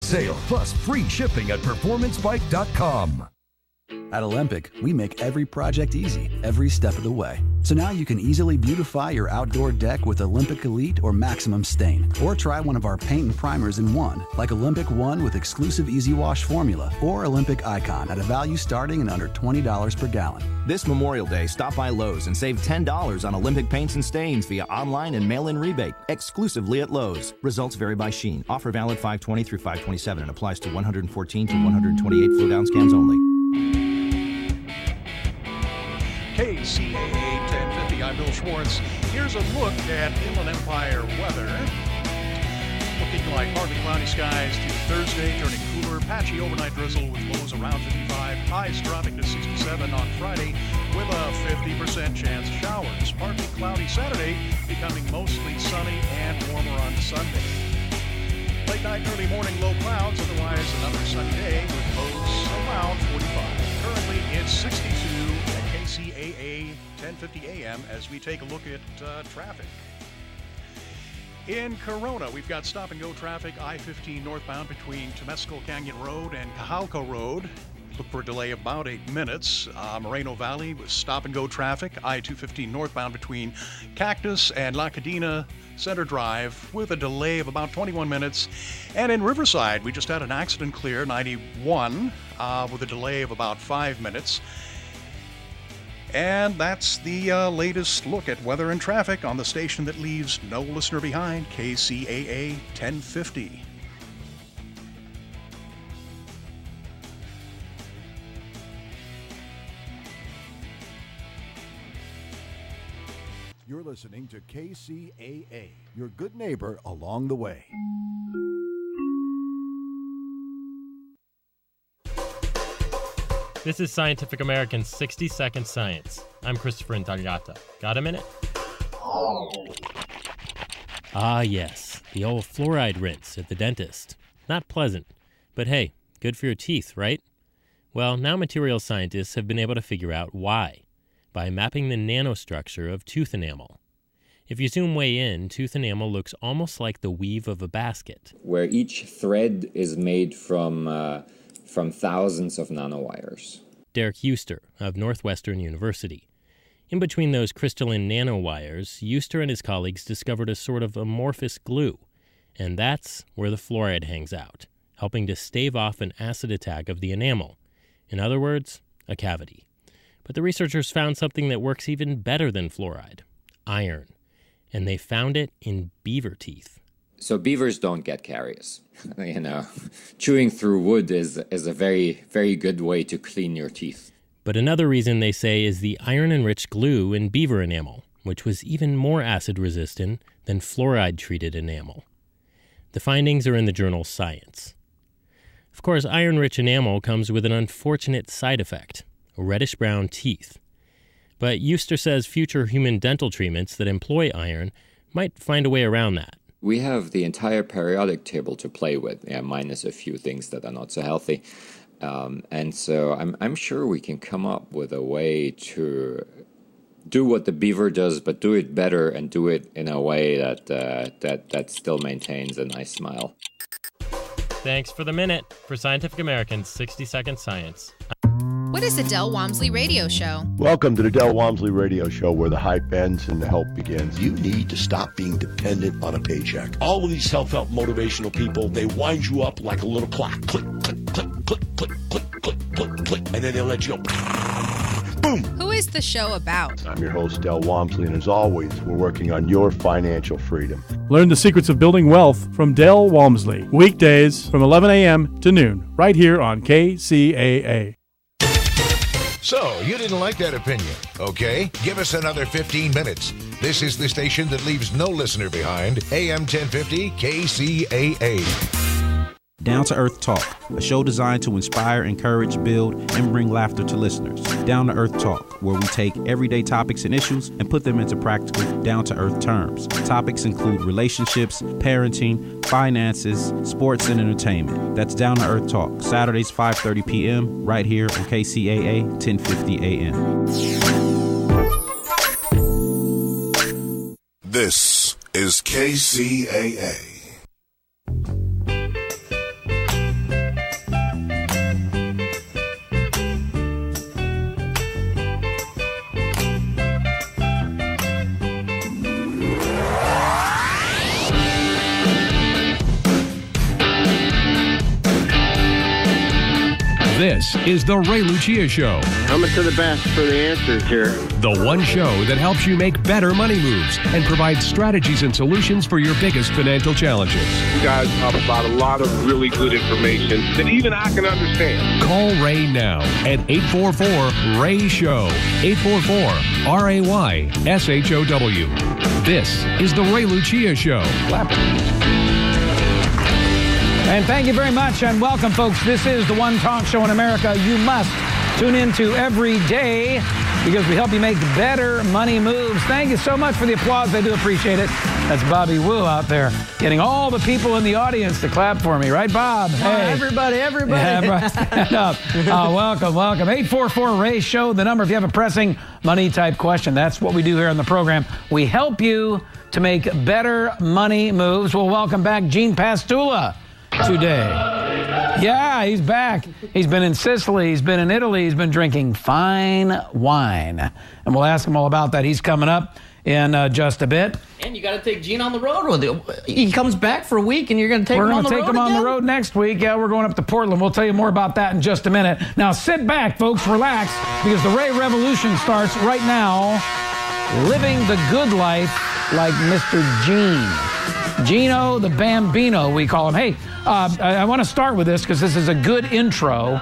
sale, plus free shipping at performancebike.com. At Olympic, we make every project easy, every step of the way. So now you can easily beautify your outdoor deck with Olympic Elite or Maximum Stain. Or try one of our paint and primers in one, like Olympic One with exclusive Easy Wash formula, or Olympic Icon at a value starting at under $20 per gallon. This Memorial Day, stop by Lowe's and save $10 on Olympic paints and stains via online and mail-in rebate, exclusively at Lowe's. Results vary by sheen. Offer valid 5/20 through 5/27 and applies to 114 to 128 float-ounce cans only. KCAA 1050, I'm Bill Schwartz. Here's a look at Inland Empire weather. Looking like partly cloudy skies to Thursday, turning cooler, patchy overnight drizzle with lows around 55, highs dropping to 67 on Friday with a 50% chance of showers. Partly cloudy Saturday, becoming mostly sunny and warmer on Sunday. Late night, early morning, low clouds, otherwise another sunny day with lows around 45. Currently, it's 62 at KCAA 1050 AM as we take a look at traffic. In Corona, we've got stop-and-go traffic, I-15 northbound between Temescal Canyon Road and Cajalco Road. Look for a delay of about 8 minutes. Moreno Valley with stop-and-go traffic, I-215 northbound between Cactus and La Cadena Center Drive with a delay of about 21 minutes. And in Riverside, we just had an accident clear, 91, with a delay of about 5 minutes. And that's the latest look at weather and traffic on the station that leaves no listener behind, KCAA 1050. You're listening to KCAA, your good neighbor along the way. This is Scientific American's 60-Second Science. I'm Christopher Intagliata. Got a minute? Ah, yes, the old fluoride rinse at the dentist. Not pleasant, but hey, good for your teeth, right? Well, now materials scientists have been able to figure out why, by mapping the nanostructure of tooth enamel. If you zoom way in, tooth enamel looks almost like the weave of a basket, where each thread is made from thousands of nanowires. Derek Euster of Northwestern University. In between those crystalline nanowires, Euster and his colleagues discovered a sort of amorphous glue, and that's where the fluoride hangs out, helping to stave off an acid attack of the enamel. In other words, a cavity. But the researchers found something that works even better than fluoride, iron, and they found it in beaver teeth. So beavers don't get caries. Chewing through wood is a very, very good way to clean your teeth. But another reason they say is the iron-enriched glue in beaver enamel, which was even more acid-resistant than fluoride-treated enamel. The findings are in the journal Science. Of course, iron-rich enamel comes with an unfortunate side effect, reddish-brown teeth. But Euster says future human dental treatments that employ iron might find a way around that. We have the entire periodic table to play with, minus a few things that are not so healthy. And so I'm sure we can come up with a way to do what the beaver does, but do it better and do it in a way that still maintains a nice smile. Thanks for the minute for Scientific American's 60-Second Science. What is the Del Walmsley Radio Show? Welcome to the Del Walmsley Radio Show, where the hype ends and the help begins. You need to stop being dependent on a paycheck. All of these self-help motivational people, they wind you up like a little clock. Click, click, click, click, click, click, click, click, click, and then they'll let you go. Boom! Who is the show about? I'm your host, Del Walmsley, and as always, we're working on your financial freedom. Learn the secrets of building wealth from Del Walmsley. Weekdays from 11 a.m. to noon, right here on KCAA. So, you didn't like that opinion, okay? Give us another 15 minutes. This is the station that leaves no listener behind, AM 1050 KCAA. Down to Earth Talk, a show designed to inspire, encourage, build, and bring laughter to listeners. Down to Earth Talk, where we take everyday topics and issues and put them into practical, down-to-earth terms. Topics include relationships, parenting, finances, sports, and entertainment. That's Down to Earth Talk, Saturdays 5:30 p.m. right here on KCAA 1050 AM. This is KCAA. This is The Ray Lucia Show. Coming to the best for the answers here. The one show that helps you make better money moves and provides strategies and solutions for your biggest financial challenges. You guys talk about a lot of really good information that even I can understand. Call Ray now at 844-RAY-SHOW. 844-RAY-SHOW. This is The Ray Lucia Show. And thank you very much and welcome, folks. This is the one talk show in America you must tune into every day because we help you make better money moves. Thank you so much for the applause. I do appreciate it. That's Bobby Wu out there getting all the people in the audience to clap for me. Right, Bob? Hey. Everybody. Yeah, stand up. Welcome. 844-RAY-SHOW, the number if you have a pressing money-type question. That's what we do here on the program. We help you to make better money moves. We'll welcome back Gene Pastula today. Yeah, he's back. He's been in Sicily. He's been in Italy. He's been drinking fine wine. And we'll ask him all about that. He's coming up in just a bit. And you got to take Gene on the road with you. He comes back for a week, and you're going to take him on the road. We're going to take him on the road next week. Yeah, we're going up to Portland. We'll tell you more about that in just a minute. Now, sit back, folks. Relax, because the Ray Revolution starts right now. Living the good life like Mr. Gene. Gino the Bambino, we call him. Hey, I want to start with this because this is a good intro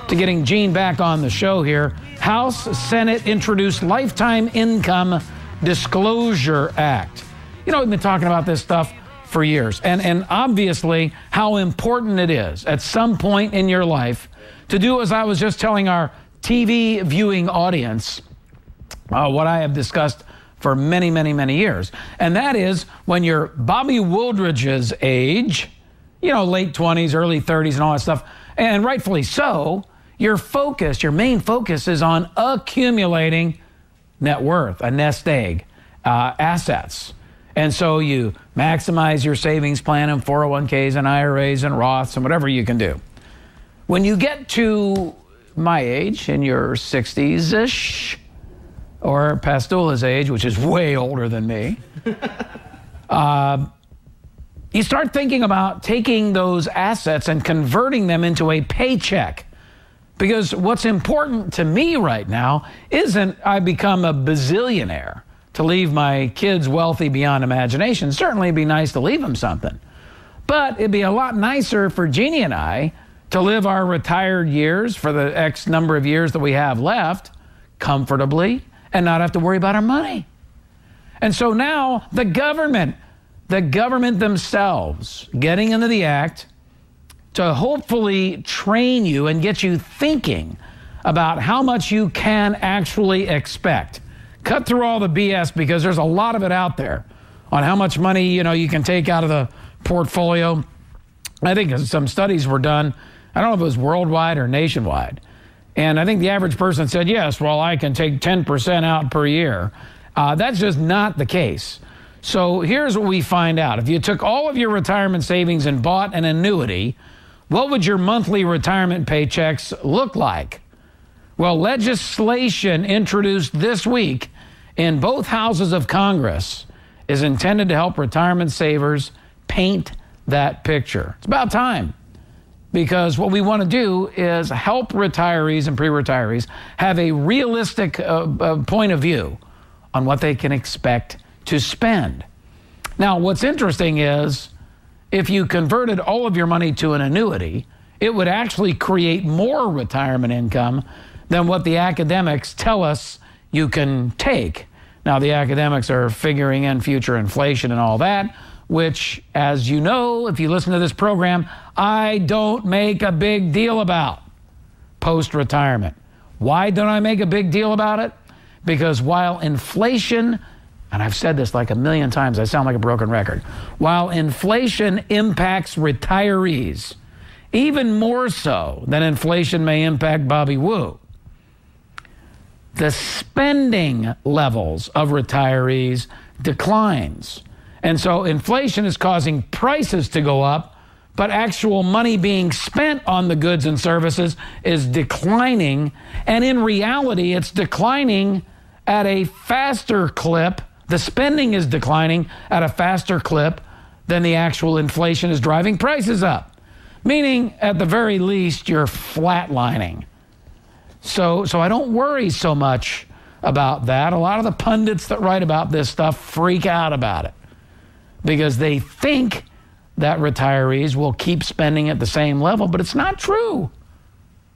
to getting Gene back on the show here. House, Senate introduced Lifetime Income Disclosure Act. You know, we've been talking about this stuff for years. And obviously how important it is at some point in your life to do as I was just telling our TV viewing audience, what I have discussed for many, many, many years. And that is when you're Bobby Woodridge's age, you know, late 20s, early 30s and all that stuff, and rightfully so, your main focus is on accumulating net worth, a nest egg, assets. And so you maximize your savings plan and 401ks and IRAs and Roths and whatever you can do. When you get to my age, in your 60s-ish, or Pastula's age, which is way older than me, you start thinking about taking those assets and converting them into a paycheck. Because what's important to me right now isn't I become a bazillionaire to leave my kids wealthy beyond imagination. Certainly it'd be nice to leave them something. But it'd be a lot nicer for Jeannie and I to live our retired years for the X number of years that we have left comfortably and not have to worry about our money. And so now the government themselves getting into the act to hopefully train you and get you thinking about how much you can actually expect. Cut through all the BS because there's a lot of it out there on how much money, you know, you can take out of the portfolio. I think some studies were done. I don't know if it was worldwide or nationwide. And I think the average person said, yes, well, I can take 10% out per year. That's just not the case. So here's what we find out. If you took all of your retirement savings and bought an annuity, what would your monthly retirement paychecks look like? Well, legislation introduced this week in both houses of Congress is intended to help retirement savers paint that picture. It's about time. Because what we want to do is help retirees and pre-retirees have a realistic point of view on what they can expect to spend. Now, what's interesting is if you converted all of your money to an annuity, it would actually create more retirement income than what the academics tell us you can take. Now, the academics are figuring in future inflation and all that, which, as you know, if you listen to this program, I don't make a big deal about post-retirement. Why don't I make a big deal about it? Because while inflation, and I've said this like a million times, I sound like a broken record, while inflation impacts retirees, even more so than inflation may impact Bobby Wu, the spending levels of retirees declines. And so inflation is causing prices to go up, but actual money being spent on the goods and services is declining. And in reality, it's declining at a faster clip. The spending is declining at a faster clip than the actual inflation is driving prices up. Meaning, at the very least, you're flatlining. So I don't worry so much about that. A lot of the pundits that write about this stuff freak out about it because they think that retirees will keep spending at the same level, but it's not true.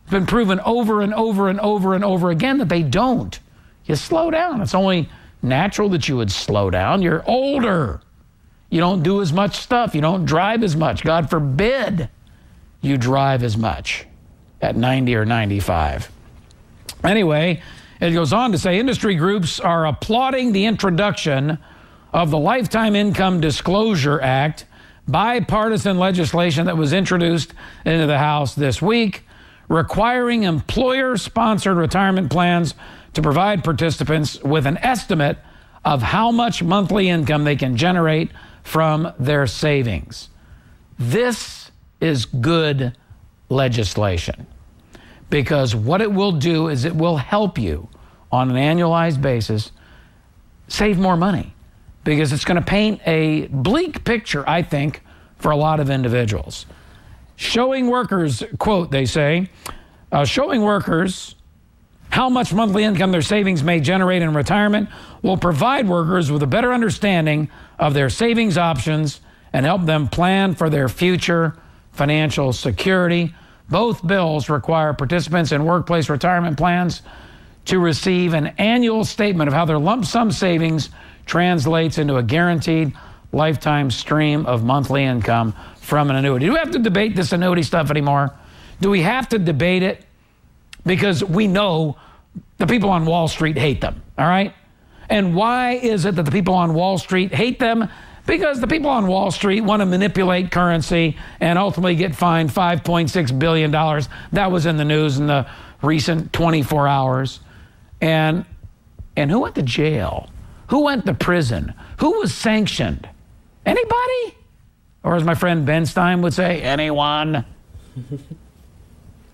It's been proven over and over and over and over again that they don't. You slow down. It's only natural that you would slow down. You're older. You don't do as much stuff. You don't drive as much. God forbid you drive as much at 90 or 95. Anyway, it goes on to say industry groups are applauding the introduction of the Lifetime Income Disclosure Act, bipartisan legislation that was introduced into the House this week, requiring employer-sponsored retirement plans to provide participants with an estimate of how much monthly income they can generate from their savings. This is good legislation because what it will do is it will help you on an annualized basis save more money because it's going to paint a bleak picture, I think, for a lot of individuals. Showing workers, quote, they say, showing workers how much monthly income their savings may generate in retirement will provide workers with a better understanding of their savings options and help them plan for their future financial security. Both bills require participants in workplace retirement plans to receive an annual statement of how their lump sum savings translates into a guaranteed lifetime stream of monthly income from an annuity. Do we have to debate this annuity stuff anymore? Do we have to debate it? Because we know the people on Wall Street hate them, all right? And why is it that the people on Wall Street hate them? Because the people on Wall Street want to manipulate currency and ultimately get fined $5.6 billion. That was in the news in the recent 24 hours. And who went to jail? Who went to prison? Who was sanctioned? Anybody? Or as my friend Ben Stein would say, anyone?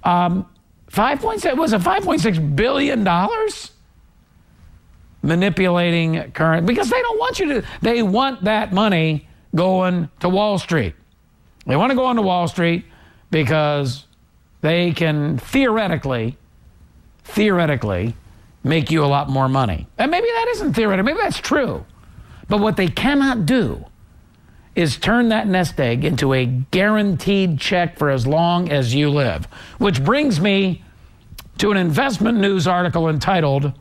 $5.6 billion manipulating current, because they don't want you to, they want that money going to Wall Street. They want to go on to Wall Street because they can theoretically make you a lot more money. And maybe that isn't theoretical, maybe that's true. But what they cannot do is turn that nest egg into a guaranteed check for as long as you live. Which brings me to an investment news article entitled,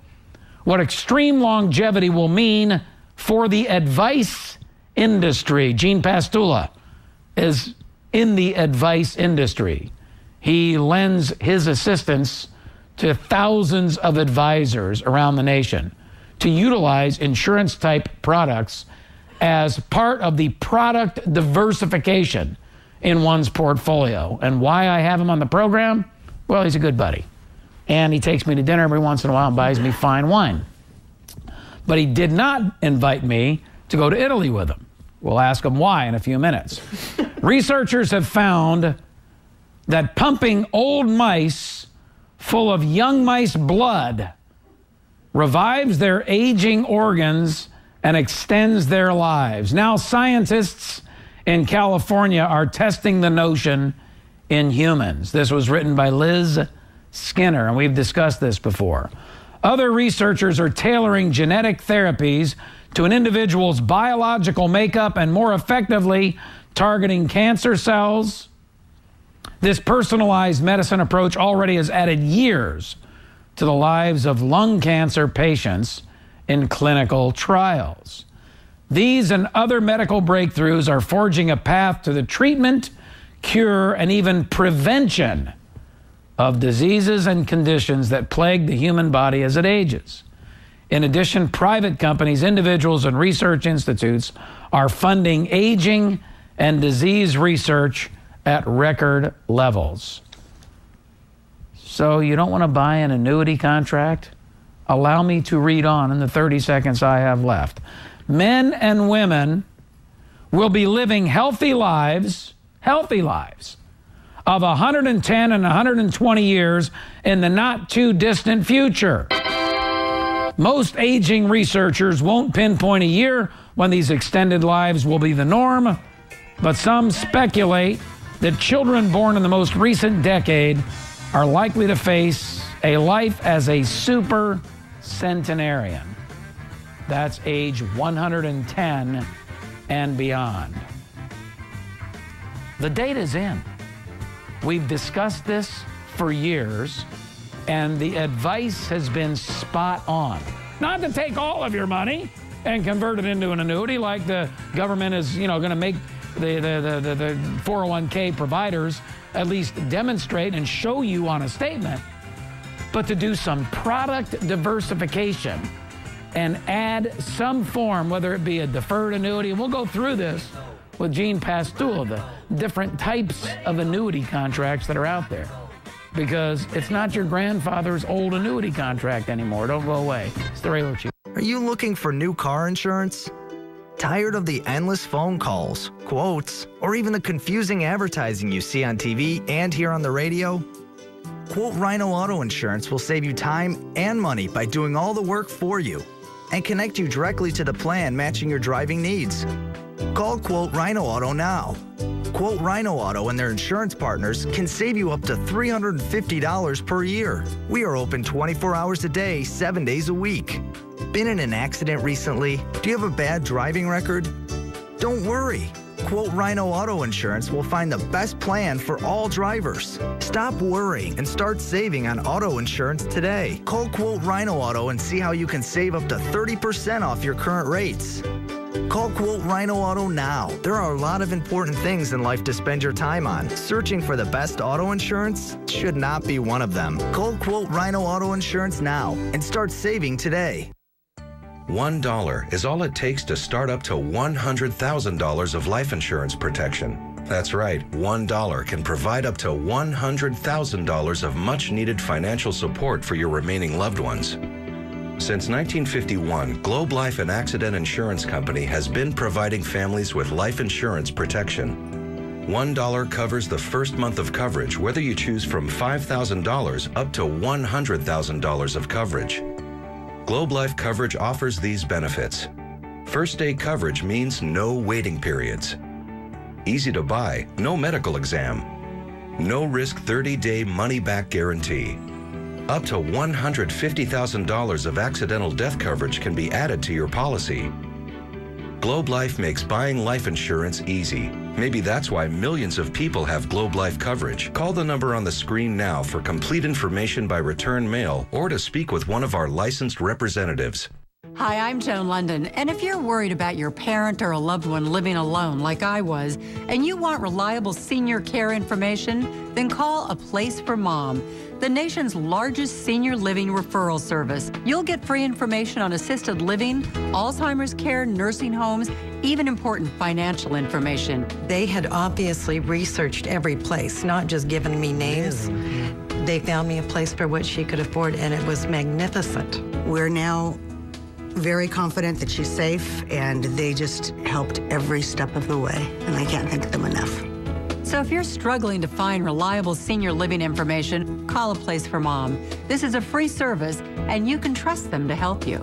What Extreme Longevity Will Mean for the Advice Industry. Gene Pastula is in the advice industry. He lends his assistance to thousands of advisors around the nation to utilize insurance-type products as part of the product diversification in one's portfolio. And why I have him on the program? Well, he's a good buddy. And he takes me to dinner every once in a while and buys me fine wine. But he did not invite me to go to Italy with him. We'll ask him why in a few minutes. Researchers have found that pumping old mice full of young mice blood revives their aging organs and extends their lives. Now scientists in California are testing the notion in humans. This was written by Liz Skinner, and we've discussed this before. Other researchers are tailoring genetic therapies to an individual's biological makeup and more effectively targeting cancer cells. This personalized medicine approach already has added years to the lives of lung cancer patients in clinical trials. These and other medical breakthroughs are forging a path to the treatment, cure, and even prevention of diseases and conditions that plague the human body as it ages. In addition, private companies, individuals, and research institutes are funding aging and disease research at record levels. So you don't want to buy an annuity contract? Allow me to read on in the 30 seconds I have left. Men and women will be living healthy lives of 110 and 120 years in the not too distant future. Most aging researchers won't pinpoint a year when these extended lives will be the norm, but some speculate that children born in the most recent decade are likely to face a life as a super centenarian. That's age 110 and beyond. The data's in. We've discussed this for years, and the advice has been spot on. Not to take all of your money and convert it into an annuity like the government is, going to make the 401k providers at least demonstrate and show you on a statement, but to do some product diversification and add some form, whether it be a deferred annuity, and we'll go through this with Gene Pastul, the different types of annuity contracts that are out there. Because it's not your grandfather's old annuity contract anymore. Don't go away. It's the Ray Lucia. Are you looking for new car insurance? Tired of the endless phone calls, quotes, or even the confusing advertising you see on TV and hear on the radio? Quote Rhino Auto Insurance will save you time and money by doing all the work for you and connect you directly to the plan matching your driving needs. Call Quote Rhino Auto now. Quote Rhino Auto and their insurance partners can save you up to $350 per year. We are open 24 hours a day, 7 days a week. Been in an accident recently? Do you have a bad driving record? Don't worry. Quote Rhino Auto Insurance will find the best plan for all drivers. Stop worrying and start saving on auto insurance today. Call Quote Rhino Auto and see how you can save up to 30% off your current rates. Call Quote Rhino Auto now. There are a lot of important things in life to spend your time on. Searching for the best auto insurance should not be one of them. Call Quote Rhino Auto Insurance now and start saving today. $1 is all it takes to start up to $100,000 of life insurance protection. That's right, $1 can provide up to $100,000 of much-needed financial support for your remaining loved ones. Since 1951, Globe Life and Accident Insurance Company has been providing families with life insurance protection. $1 covers the first month of coverage, whether you choose from $5,000 up to $100,000 of coverage. Globe Life coverage offers these benefits. First day coverage means no waiting periods. Easy to buy, no medical exam. No risk 30-day money-back guarantee. Up to $150,000 of accidental death coverage can be added to your policy. Globe Life makes buying life insurance easy. Maybe that's why millions of people have Globe Life coverage. Call the number on the screen now for complete information by return mail or to speak with one of our licensed representatives. Hi, I'm Joan London, and if you're worried about your parent or a loved one living alone like I was, and you want reliable senior care information, then call A Place for Mom, the nation's largest senior living referral service. You'll get free information on assisted living, Alzheimer's care, nursing homes, even important financial information. They had obviously researched every place, not just given me names. They found me a place for what she could afford, and it was magnificent. We're now very confident that she's safe, and they just helped every step of the way, and I can't thank them enough. So if you're struggling to find reliable senior living information, call A Place for Mom. This is a free service, and you can trust them to help you.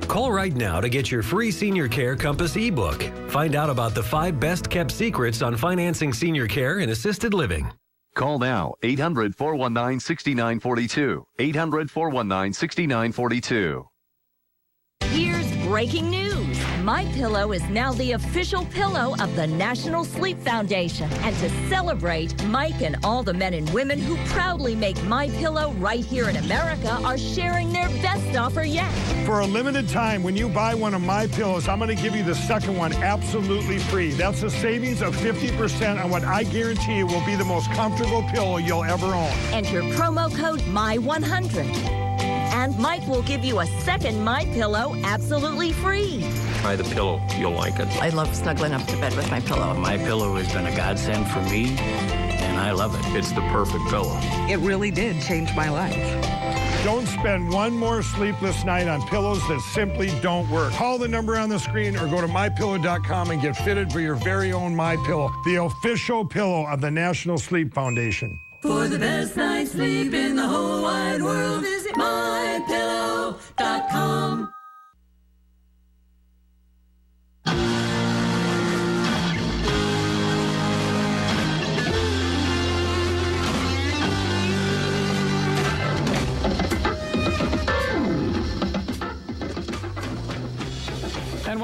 Call right now to get your free Senior Care Compass ebook. Find out about the 5 best-kept secrets on financing senior care and assisted living. Call now, 800-419-6942. 800-419-6942. Here's breaking news. MyPillow is now the official pillow of the National Sleep Foundation. And to celebrate, Mike and all the men and women who proudly make MyPillow right here in America are sharing their best offer yet. For a limited time, when you buy one of my pillows, I'm going to give you the second one absolutely free. That's a savings of 50% on what I guarantee you will be the most comfortable pillow you'll ever own. Enter promo code MY100. And Mike will give you a second MyPillow absolutely free. Try the pillow. You'll like it. I love snuggling up to bed with my pillow. MyPillow has been a godsend for me, and I love it. It's the perfect pillow. It really did change my life. Don't spend one more sleepless night on pillows that simply don't work. Call the number on the screen or go to MyPillow.com and get fitted for your very own MyPillow, the official pillow of the National Sleep Foundation. For the best night's sleep in the whole wide world, visit MyPillow.com.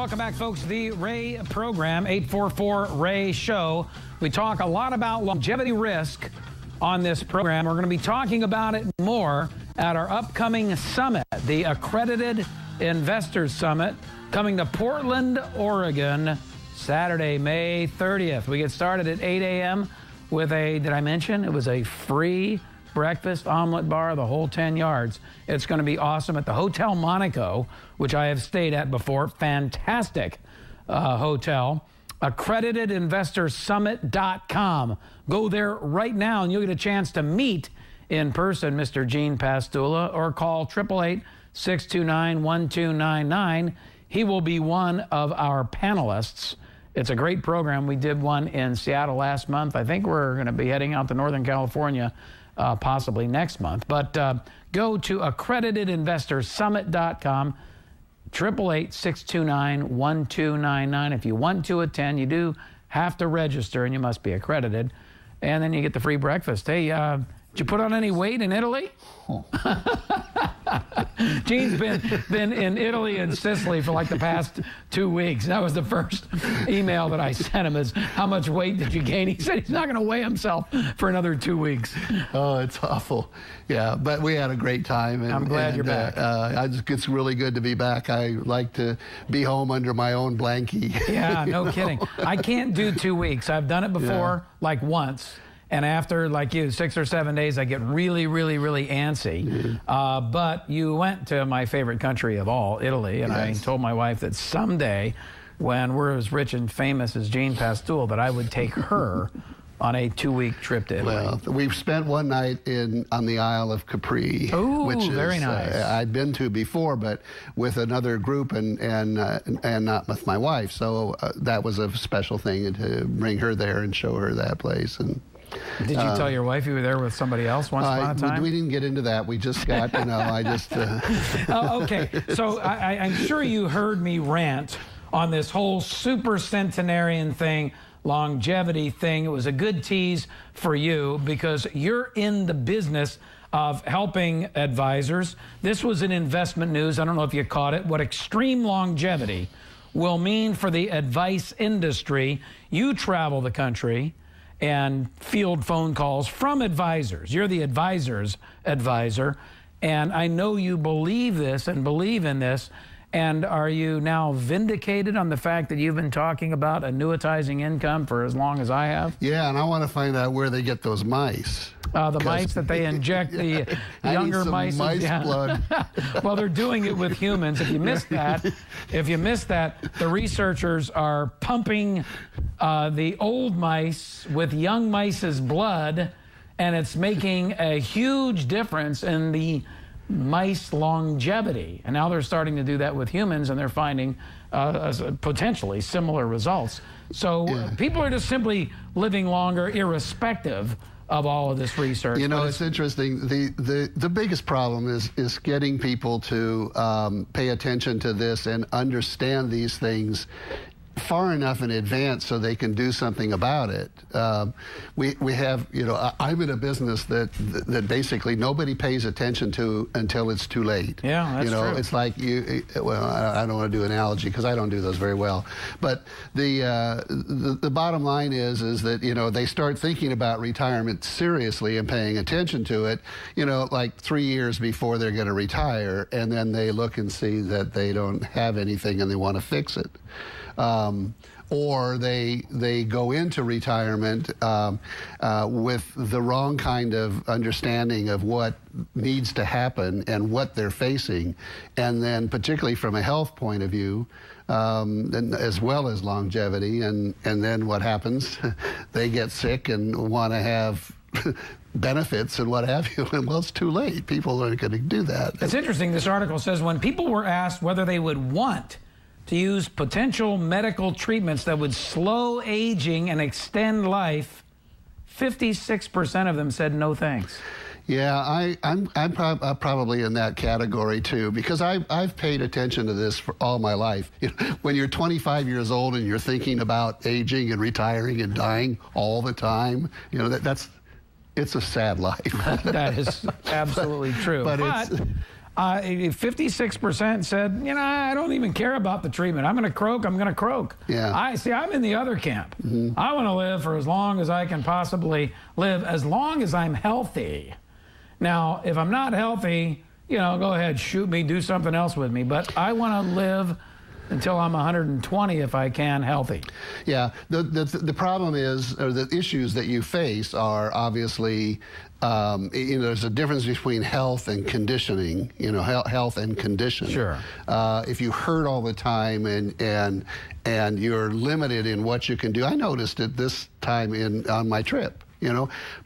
Welcome back, folks. The Ray program, 844-RAY-SHOW. We talk a lot about longevity risk on this program. We're going to be talking about it more at our upcoming summit, the Accredited Investors Summit, coming to Portland, Oregon, Saturday, May 30th. We get started at 8 a.m. with a, did I mention, it was a free breakfast, omelet bar, the whole 10 yards. It's going to be awesome at the Hotel Monaco, which I have stayed at before. Fantastic hotel. AccreditedInvestorsSummit.com. Go there right now and you'll get a chance to meet in person Mr. Gene Pastula, or call 888-629-1299. He will be one of our panelists. It's a great program. We did one in Seattle last month. I think we're going to be heading out to Northern California possibly next month. But go to AccreditedInvestorsSummit.com, 888-629-1299. If you want to attend, you do have to register and you must be accredited. And then you get the free breakfast. Hey, did you put on any weight in Italy? Gene's been in Italy and Sicily for like the past 2 weeks. That was the first email that I sent him, is how much weight did you gain? He said he's not going to weigh himself for another 2 weeks. Oh, it's awful. Yeah, but we had a great time. And, I'm glad you're back. It's really good to be back. I like to be home under my own blankie. Yeah, no kidding. I can't do 2 weeks. I've done it before, like once. And after, like you, 6 or 7 days, I get really, really, really antsy. But you went to my favorite country of all, Italy, and I told my wife that someday, when we're as rich and famous as Gene Pastul, that I would take her on a 2-week trip to Italy. Well, we've spent one night on the Isle of Capri, which is very nice. I'd been to before, but with another group and not with my wife. So that was a special thing to bring her there and show her that place. And did you tell your wife you were there with somebody else once upon a time? We didn't get into that. We just got, I just... Okay, so I'm sure you heard me rant on this whole super centenarian thing, longevity thing. It was a good tease for you because you're in the business of helping advisors. This was in investment news. I don't know if you caught it. What extreme longevity will mean for the advice industry. You travel the country and field phone calls from advisors. You're the advisor's advisor, and I know you believe this and believe in this. And are you now vindicated on the fact that you've been talking about annuitizing income for as long as I have? Yeah, and I want to find out where they get those mice. The mice that they inject, the younger mice. Blood. Well, they're doing it with humans. If you missed that, the researchers are pumping the old mice with young mice's blood, and it's making a huge difference in the mice longevity. And now they're starting to do that with humans, and they're finding potentially similar results. So people are just simply living longer irrespective of all of this research. You know, it's interesting. The biggest problem is getting people to pay attention to this and understand these things far enough in advance so they can do something about it. We have, I'm in a business that basically nobody pays attention to until it's too late. Yeah, that's true. It's like well, I don't want to do an analogy because I don't do those very well. But the bottom line is that, they start thinking about retirement seriously and paying attention to it, like 3 years before they're going to retire, and then they look and see that they don't have anything and they want to fix it. Or they go into retirement with the wrong kind of understanding of what needs to happen and what they're facing, and then particularly from a health point of view, and as well as longevity, and then what happens? They get sick and want to have benefits and what have you, and well, it's too late. People aren't going to do that. It's interesting. This article says when people were asked whether they would want to use potential medical treatments that would slow aging and extend life, 56% of them said no thanks. Yeah, I'm probably in that category too, because I've paid attention to this for all my life. When you're 25 years old and you're thinking about aging and retiring and dying all the time, it's a sad life. That is absolutely true. But 56% said, I don't even care about the treatment. I'm going to croak. Yeah. I'm in the other camp. Mm-hmm. I want to live for as long as I can possibly live, as long as I'm healthy. Now, if I'm not healthy, go ahead, shoot me, do something else with me. But I want to live until I'm 120 if I can, healthy. Yeah, the problem is, or the issues that you face are obviously, there's a difference between health and conditioning, health and condition. Sure. If you hurt all the time and you're limited in what you can do, I noticed it this time on my trip.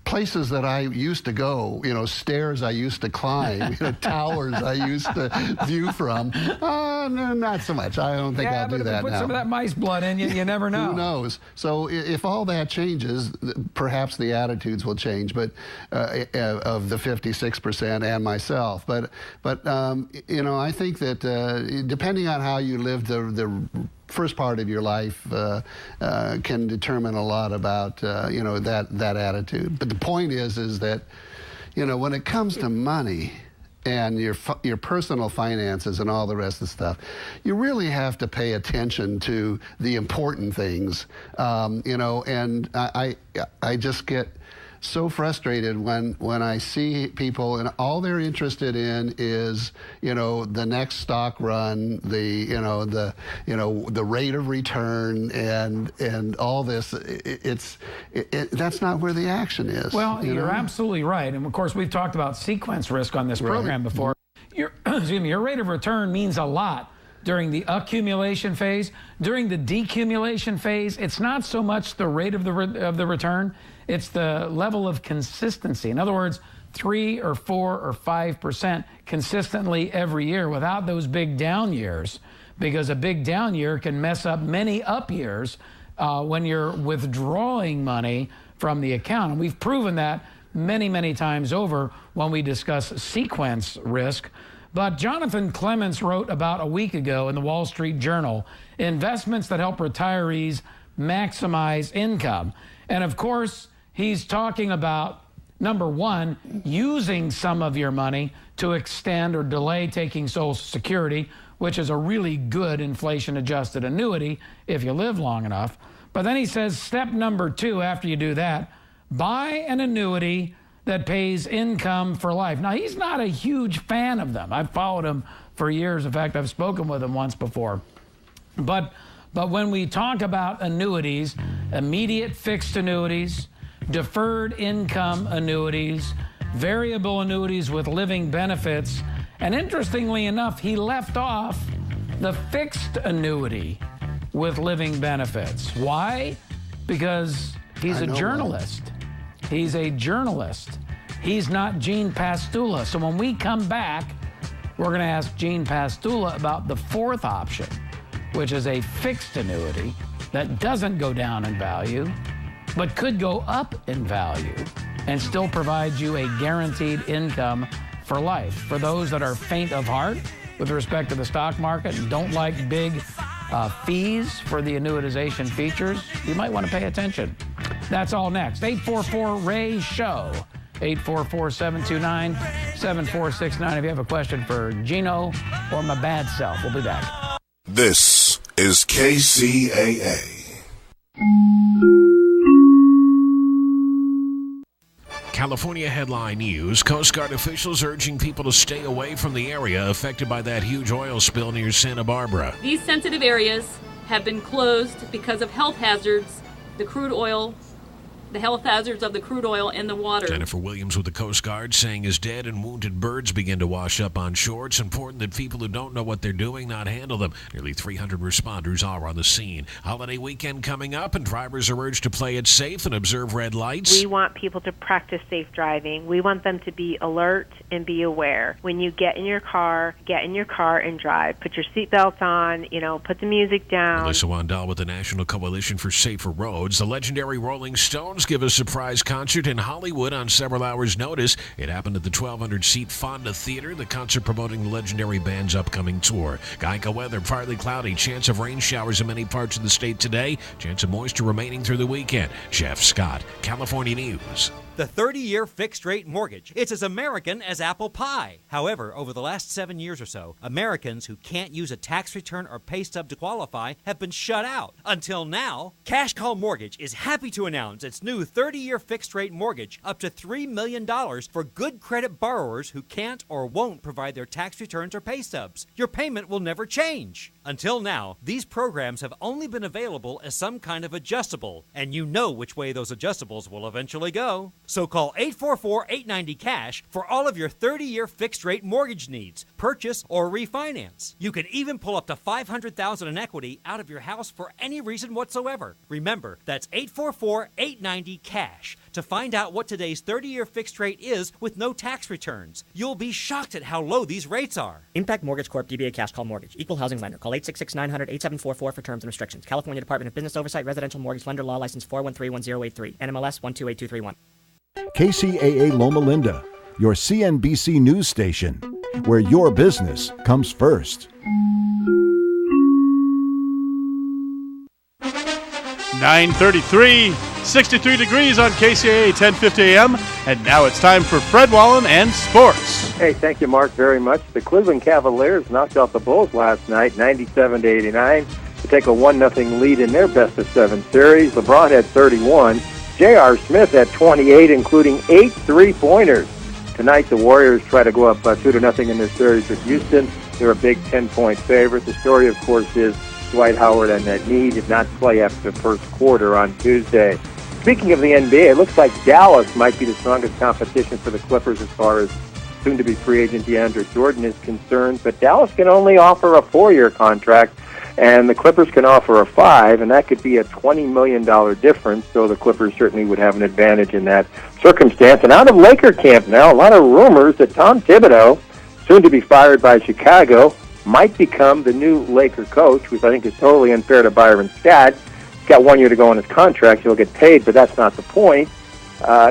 Places that I used to go, stairs I used to climb, towers I used to view from. No, not so much. I don't think I'll do that now. Yeah, but if you put some of that mice blood in you never know. Who knows? So if all that changes, perhaps the attitudes will change. But of the 56% and myself, but I think that depending on how you live the first part of your life can determine a lot about that attitude. But the point is that when it comes to money and your personal finances and all the rest of the stuff, you really have to pay attention to the important things. And I just get so frustrated when I see people and all they're interested in is the next stock run, the rate of return and all this. That's not where the action is. Well, you're absolutely right, and of course we've talked about sequence risk on this program before. Your rate of return means a lot during the accumulation phase. During the decumulation phase, it's not so much the rate of the return. It's the level of consistency. In other words, 3 or 4 or 5% consistently every year without those big down years, because a big down year can mess up many up years when you're withdrawing money from the account. And we've proven that many, many times over when we discuss sequence risk. But Jonathan Clements wrote about a week ago in the Wall Street Journal, investments that help retirees maximize income. And of course, he's talking about, number one, using some of your money to extend or delay taking Social Security, which is a really good inflation-adjusted annuity if you live long enough. But then he says, step number 2, after you do that, buy an annuity that pays income for life. Now, he's not a huge fan of them. I've followed him for years. In fact, I've spoken with him once before. But when we talk about annuities, immediate fixed annuities, deferred income annuities, variable annuities with living benefits, and interestingly enough, he left off the fixed annuity with living benefits. Why? Because he's a journalist. He's a journalist. He's not Gene Pastula. So when we come back, we're going to ask Gene Pastula about the fourth option, which is a fixed annuity that doesn't go down in value, but could go up in value and still provide you a guaranteed income for life. For those that are faint of heart with respect to the stock market and don't like big fees for the annuitization features, you might want to pay attention. That's all next. 844-RAY-SHOW. 844-729-7469. If you have a question for Gino or my bad self, we'll be back. This is KCAA. California headline news. Coast Guard officials urging people to stay away from the area affected by that huge oil spill near Santa Barbara. These sensitive areas have been closed because of health hazards, the health hazards of the crude oil in the water. Jennifer Williams with the Coast Guard saying as dead and wounded birds begin to wash up on shore, it's important that people who don't know what they're doing not handle them. Nearly 300 responders are on the scene. Holiday weekend coming up, and drivers are urged to play it safe and observe red lights. We want people to practice safe driving. We want them to be alert and be aware. When you get in your car and drive. Put your seatbelt on, put the music down. Melissa Wandel with the National Coalition for Safer Roads. The legendary Rolling Stones give a surprise concert in Hollywood on several hours' notice. It happened at the 1,200-seat Fonda Theater, the concert promoting the legendary band's upcoming tour. Geico weather, partly cloudy, chance of rain showers in many parts of the state today, chance of moisture remaining through the weekend. Jeff Scott, California News. The 30-year fixed-rate mortgage. It's as American as apple pie. However, over the last 7 years or so, Americans who can't use a tax return or pay stub to qualify have been shut out. Until now, Cash Call Mortgage is happy to announce its new 30-year fixed-rate mortgage up to $3 million for good credit borrowers who can't or won't provide their tax returns or pay stubs. Your payment will never change. Until now, these programs have only been available as some kind of adjustable, and you know which way those adjustables will eventually go. So call 844-890-CASH for all of your 30-year fixed-rate mortgage needs, purchase or refinance. You can even pull up to $500,000 in equity out of your house for any reason whatsoever. Remember, that's 844-890-CASH to find out what today's 30-year fixed rate is with no tax returns. You'll be shocked at how low these rates are. Impact Mortgage Corp. DBA Cash Call Mortgage. Equal housing lender. Call 866-900-8744 for terms and restrictions. California Department of Business Oversight. Residential Mortgage Lender. Law License 4131083. NMLS 128231. KCAA Loma Linda, your CNBC news station, where your business comes first. 9:33, 63 degrees on KCAA 1050 AM, and now it's time for Fred Wallen and sports. Hey, thank you, Mark, very much. The Cleveland Cavaliers knocked out the Bulls last night, 97-89, to take a 1-0 lead in their best-of-7 series. LeBron had 31. J.R. Smith had 28, including 8 three-pointers. Tonight, the Warriors try to go up 2-0 in their series with Houston. They're a big 10-point favorite. The story, of course, is Dwight Howard and that knee did not play after the first quarter on Tuesday. Speaking of the NBA, it looks like Dallas might be the strongest competition for the Clippers as far as soon-to-be free agent DeAndre Jordan is concerned. But Dallas can only offer a 4-year contract, and the Clippers can offer a 5, and that could be a $20 million difference, so the Clippers certainly would have an advantage in that circumstance. And out of Laker camp now, a lot of rumors that Tom Thibodeau, soon to be fired by Chicago, might become the new Laker coach, which I think is totally unfair to Byron Scott. He's got 1 year to go on his contract. He'll get paid, but that's not the point.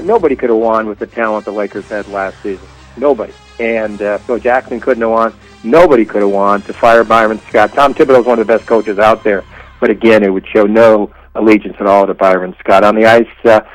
Nobody could have won with the talent the Lakers had last season. Nobody. And Phil Jackson couldn't have won. Nobody could have won to fire Byron Scott. Tom Thibodeau is one of the best coaches out there. But again, it would show no allegiance at all to Byron Scott. On the ice, the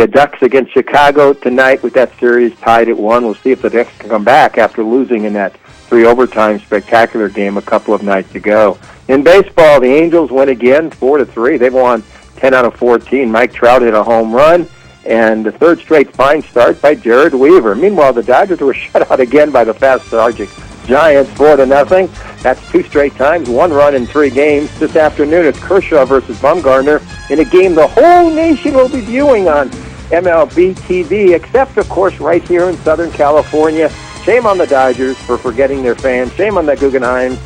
Ducks against Chicago tonight with that series tied at 1. We'll see if the Ducks can come back after losing in that 3-overtime spectacular game a couple of nights ago. In baseball, the Angels win again, 4-3. They've won 10 out of 14. Mike Trout hit a home run, and the third straight fine start by Jared Weaver. Meanwhile, the Dodgers were shut out again by the fast-charging Giants, 4-0. That's 2 straight times, 1 run in 3 games. This afternoon, it's Kershaw versus Bumgarner in a game the whole nation will be viewing on MLB TV, except, of course, right here in Southern California. Shame on the Dodgers for forgetting their fans. Shame on the Guggenheim.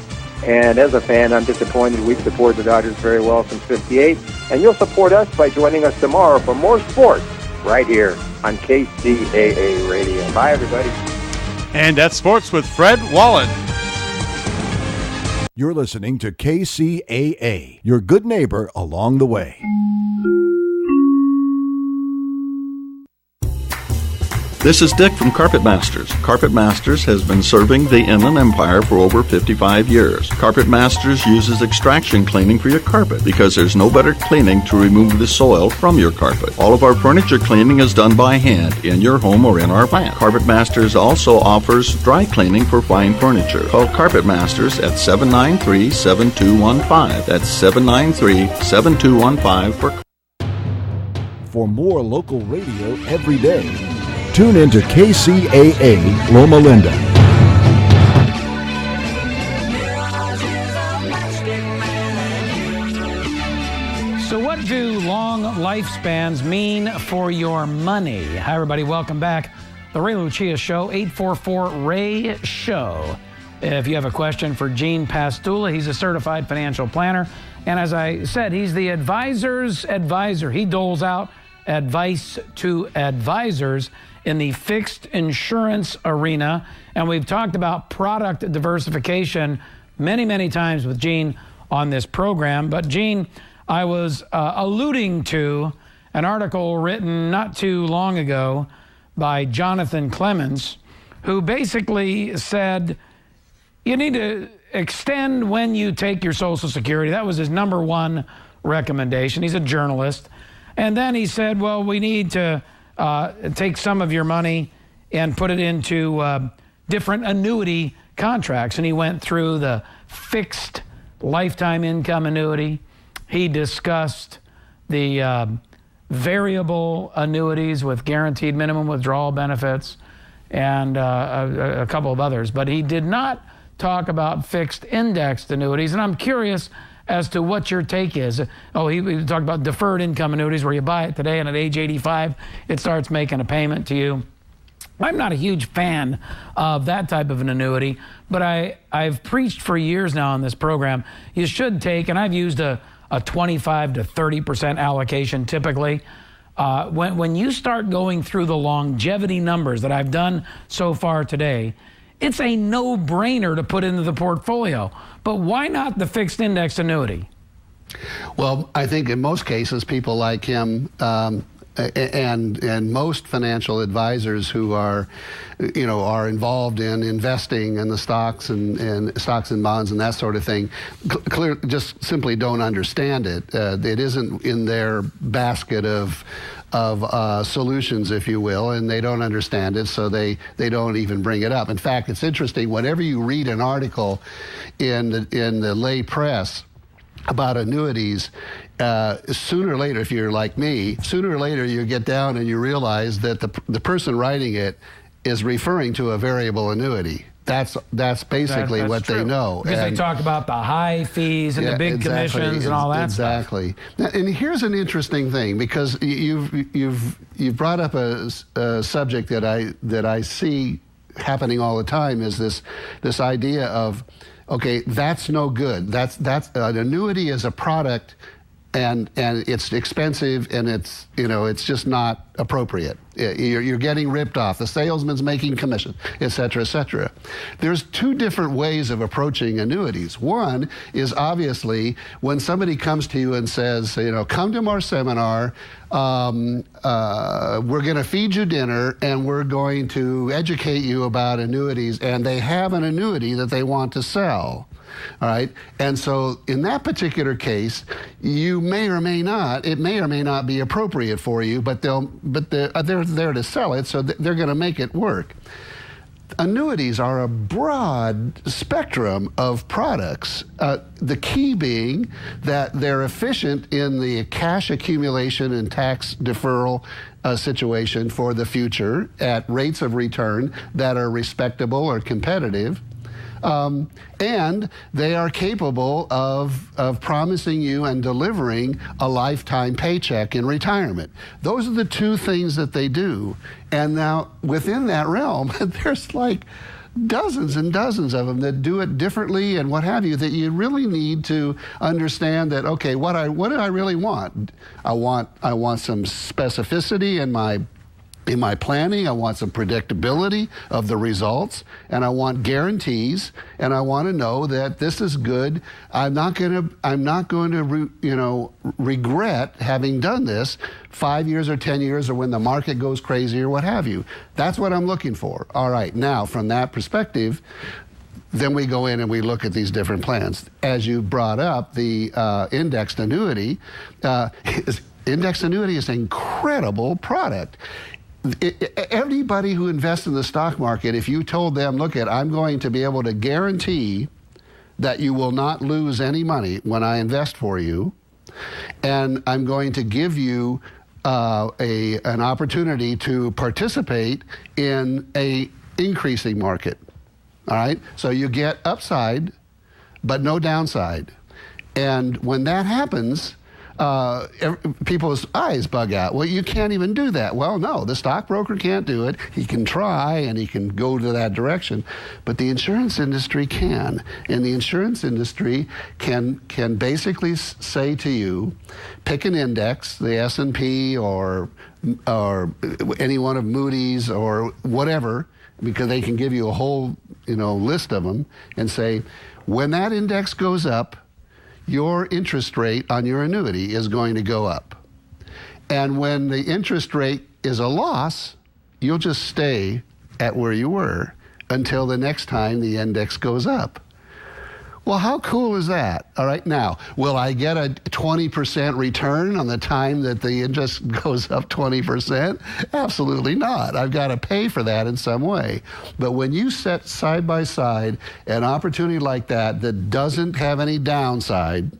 And as a fan, I'm disappointed. We've supported the Dodgers very well since '58. And you'll support us by joining us tomorrow for more sports right here on KCAA Radio. Bye, everybody. And that's sports with Fred Wallen. You're listening to KCAA, your good neighbor along the way. This is Dick from Carpet Masters. Carpet Masters has been serving the Inland Empire for over 55 years. Carpet Masters uses extraction cleaning for your carpet because there's no better cleaning to remove the soil from your carpet. All of our furniture cleaning is done by hand in your home or in our plant. Carpet Masters also offers dry cleaning for fine furniture. Call Carpet Masters at 793-7215. That's 793-7215 for more local radio every day. Tune into KCAA Loma Linda. So what do long lifespans mean for your money? Hi, everybody. Welcome back. The Ray Lucia Show, 844-RAY-SHOW. If you have a question for Gene Pastula, he's a certified financial planner. And as I said, he's the advisor's advisor. He doles out advice to advisors in the fixed insurance arena. And we've talked about product diversification many, many times with Gene on this program. But Gene, I was alluding to an article written not too long ago by Jonathan Clemens, who basically said you need to extend when you take your Social Security. That was his number one recommendation. He's a journalist. And then he said, well, we need to take some of your money and put it into different annuity contracts. And he went through the fixed lifetime income annuity. He discussed the variable annuities with guaranteed minimum withdrawal benefits and a couple of others. But he did not talk about fixed indexed annuities. And I'm curious as to what your take is. He talked about deferred income annuities where you buy it today and at age 85, it starts making a payment to you. I'm not a huge fan of that type of an annuity, but I've preached for years now on this program, you should take, and I've used a 25 to 30% allocation typically. When you start going through the longevity numbers that I've done so far today, it's a no-brainer to put into the portfolio. But why not the fixed index annuity? Well, I think in most cases, people like him and most financial advisors who are involved in investing in the stocks and stocks and bonds and that sort of thing, just simply don't understand it. It isn't in their basket of solutions, if you will, and they don't understand it, so they don't even bring it up. In fact, it's interesting, whenever you read an article in the lay press about annuities, sooner or later, if you're like me, sooner or later you get down and you realize that the person writing it is referring to a variable annuity. That's basically what they know. Because they talk about the high fees and the big commissions and all that stuff. Exactly. And here's an interesting thing, because you've brought up a subject that I see happening all the time, is this idea of, okay, that's no good. That's an annuity is a product, and it's expensive, and it's just not appropriate. You're getting ripped off. The salesman's making commission, et cetera, et cetera. There's two different ways of approaching annuities. One is obviously when somebody comes to you and says, come to our seminar, we're going to feed you dinner, and we're going to educate you about annuities, and they have an annuity that they want to sell. All right, and so in that particular case, it may or may not be appropriate for you, but they're there to sell it, so they're going to make it work. Annuities are a broad spectrum of products, the key being that they're efficient in the cash accumulation and tax deferral situation for the future at rates of return that are respectable or competitive. And they are capable of promising you and delivering a lifetime paycheck in retirement. Those are the two things that they do. And now, within that realm, there's like dozens and dozens of them that do it differently and what have you, that you really need to understand that, okay, what do I really want? I want some specificity in my planning. I want some predictability of the results, and I want guarantees, and I want to know that this is good. I'm not going to regret having done this 5 years or 10 years or when the market goes crazy or what have you. That's what I'm looking for. All right, now from that perspective, then we go in and we look at these different plans. As you brought up, the indexed annuity, indexed annuity is an incredible product. Everybody who invests in the stock market, if you told them, look, I'm going to be able to guarantee that you will not lose any money when I invest for you, and I'm going to give you an opportunity to participate in a increasing market. All right? So you get upside, but no downside. And when that happens, people's eyes bug out. Well, you can't even do that. Well, no, the stockbroker can't do it. He can try, and he can go to that direction, but the insurance industry can. And the insurance industry can basically say to you, pick an index, the S&P or any one of Moody's or whatever, because they can give you a whole list of them, and say, when that index goes up, your interest rate on your annuity is going to go up. And when the interest rate is a loss, you'll just stay at where you were until the next time the index goes up. Well, how cool is that? All right, now, will I get a 20% return on the time that the interest goes up 20%? Absolutely not. I've got to pay for that in some way. But when you set side by side an opportunity like that doesn't have any downside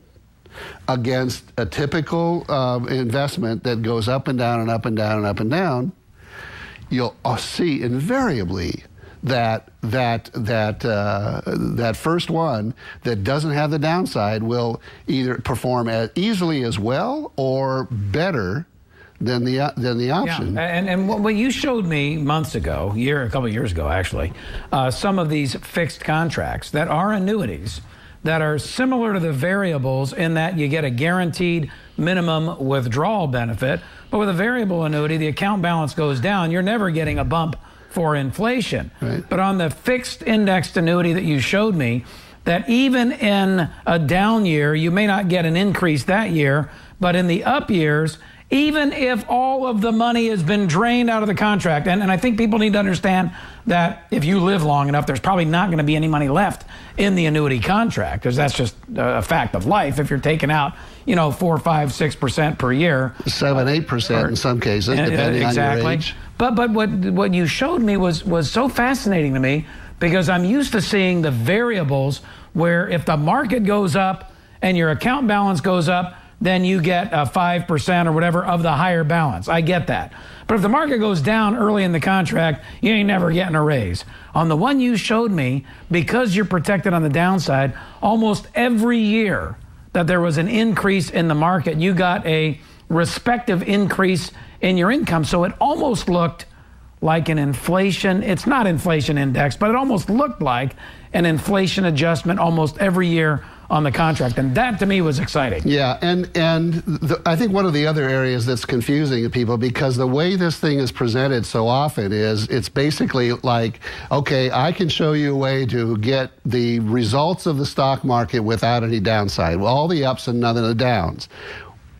against a typical investment that goes up and down and up and down and up and down, you'll see invariably that first one that doesn't have the downside will either perform as easily as well or better than the option. Yeah. And what you showed me months ago, a couple of years ago actually, some of these fixed contracts that are annuities that are similar to the variables in that you get a guaranteed minimum withdrawal benefit, but with a variable annuity, the account balance goes down. You're never getting a bump for inflation. Right. But on the fixed indexed annuity that you showed me, that even in a down year, you may not get an increase that year, but in the up years, even if all of the money has been drained out of the contract, and I think people need to understand that if you live long enough, there's probably not going to be any money left in the annuity contract, because that's just a fact of life. If you're taking out, 4, 5, 6% per year. 7, 8% in some cases, depending on your age. But what you showed me was so fascinating to me, because I'm used to seeing the variables where if the market goes up and your account balance goes up, then you get 5% or whatever of the higher balance. I get that. But if the market goes down early in the contract, you ain't never getting a raise. On the one you showed me, because you're protected on the downside, almost every year that there was an increase in the market, you got a respective increase in your income. So it almost looked like an inflation. It's not inflation index, but it almost looked like an inflation adjustment almost every year on the contract, and that to me was exciting. Yeah, I think one of the other areas that's confusing to people, because the way this thing is presented so often is it's basically like, okay, I can show you a way to get the results of the stock market without any downside, all the ups and none of the downs.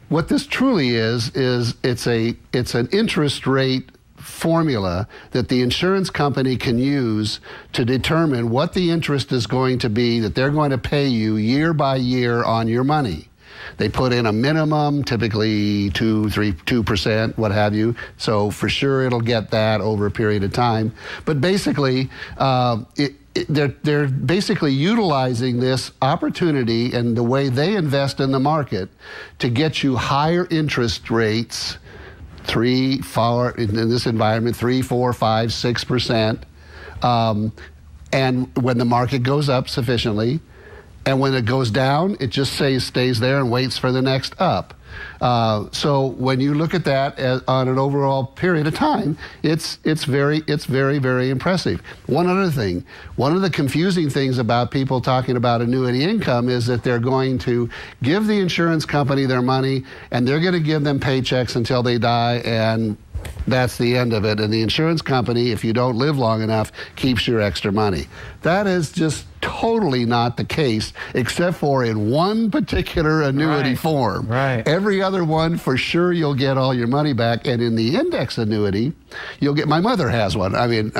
What this truly is it's an interest rate formula that the insurance company can use to determine what the interest is going to be that they're going to pay you year by year on your money. They put in a minimum, typically 2%, what have you. So for sure it'll get that over a period of time. But basically, they're basically utilizing this opportunity and the way they invest in the market to get you higher interest rates, 3, 4, in this environment, 3, 4, 5, 6%. And when the market goes up sufficiently, and when it goes down, it just stays there and waits for the next up. So when you look at that on an overall period of time, it's very, very impressive. One other thing, one of the confusing things about people talking about annuity income is that they're going to give the insurance company their money and they're going to give them paychecks until they die, and that's the end of it. And the insurance company, if you don't live long enough, keeps your extra money. That is just totally not the case, except for in one particular annuity form. Right. Every other one, for sure, you'll get all your money back. And in the index annuity, you'll get, my mother has one. I mean,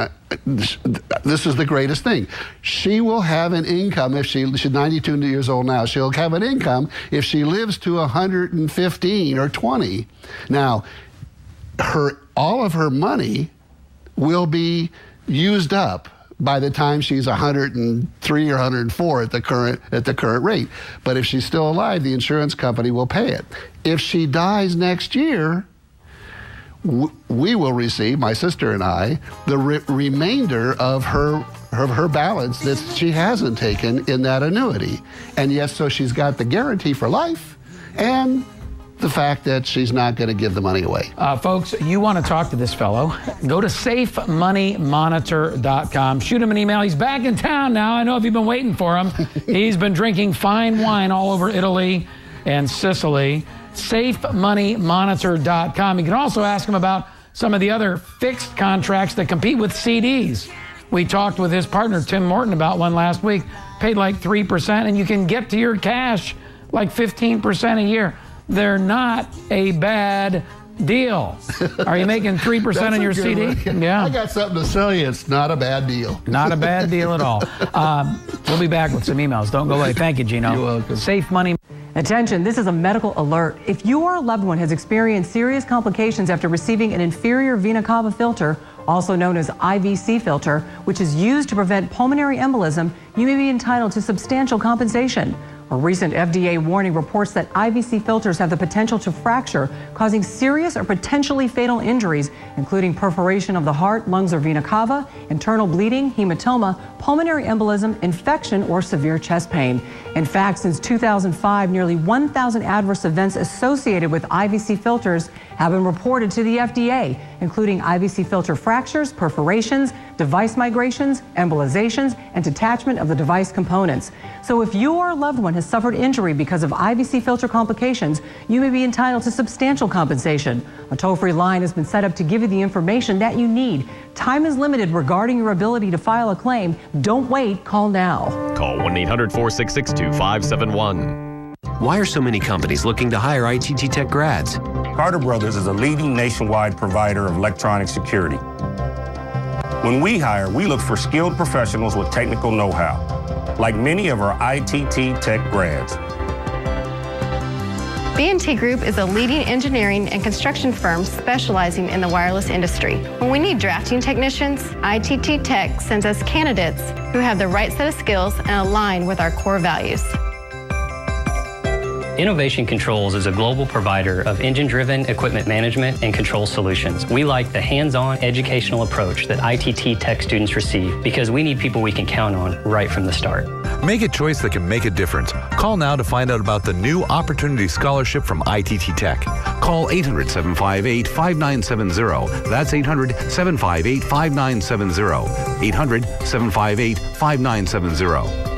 this is the greatest thing. She will have an income if she's 92 years old now. She'll have an income if she lives to 115 or 20. Now, all of her money will be used up by the time she's 103 or 104 at the current rate. But if she's still alive, the insurance company will pay it. If she dies next year, we will receive, my sister and I, the remainder of her balance that she hasn't taken in that annuity. And yes, so she's got the guarantee for life and the fact that she's not going to give the money away. Folks, you want to talk to this fellow, go to safemoneymonitor.com. Shoot him an email. He's back in town now. I know if you've been waiting for him. He's been drinking fine wine all over Italy and Sicily. Safemoneymonitor.com. You can also ask him about some of the other fixed contracts that compete with CDs. We talked with his partner, Tim Morton, about one last week. Paid like 3%, and you can get to your cash like 15% a year. They're not a bad Deal. Are you making 3% on your CD? Yeah. I got something to sell you. It's not a bad deal. Not a bad deal at all. We'll be back with some emails. Don't go away. Thank you, Gino. You're welcome. Safe money. Attention, this is a medical alert. If your loved one has experienced serious complications after receiving an inferior vena cava filter, also known as IVC filter, which is used to prevent pulmonary embolism, you may be entitled to substantial compensation. A recent FDA warning reports that IVC filters have the potential to fracture, causing serious or potentially fatal injuries, including perforation of the heart, lungs, or vena cava, internal bleeding, hematoma, pulmonary embolism, infection, or severe chest pain. In fact, since 2005, nearly 1,000 adverse events associated with IVC filters have been reported to the FDA, including IVC filter fractures, perforations, device migrations, embolizations, and detachment of the device components. So if your loved one has suffered injury because of IVC filter complications, you may be entitled to substantial compensation. A toll-free line has been set up to give you the information that you need. Time is limited regarding your ability to file a claim. Don't wait. Call now. Call 1-800-466-2571. Why are so many companies looking to hire ITT Tech grads? Carter Brothers is a leading nationwide provider of electronic security. When we hire, we look for skilled professionals with technical know-how, like many of our ITT Tech grads. B&T Group is a leading engineering and construction firm specializing in the wireless industry. When we need drafting technicians, ITT Tech sends us candidates who have the right set of skills and align with our core values. Innovation Controls is a global provider of engine-driven equipment management and control solutions. We like the hands-on educational approach that ITT Tech students receive because we need people we can count on right from the start. Make a choice that can make a difference. Call now to find out about the new Opportunity Scholarship from ITT Tech. Call 800-758-5970. That's 800-758-5970. 800-758-5970.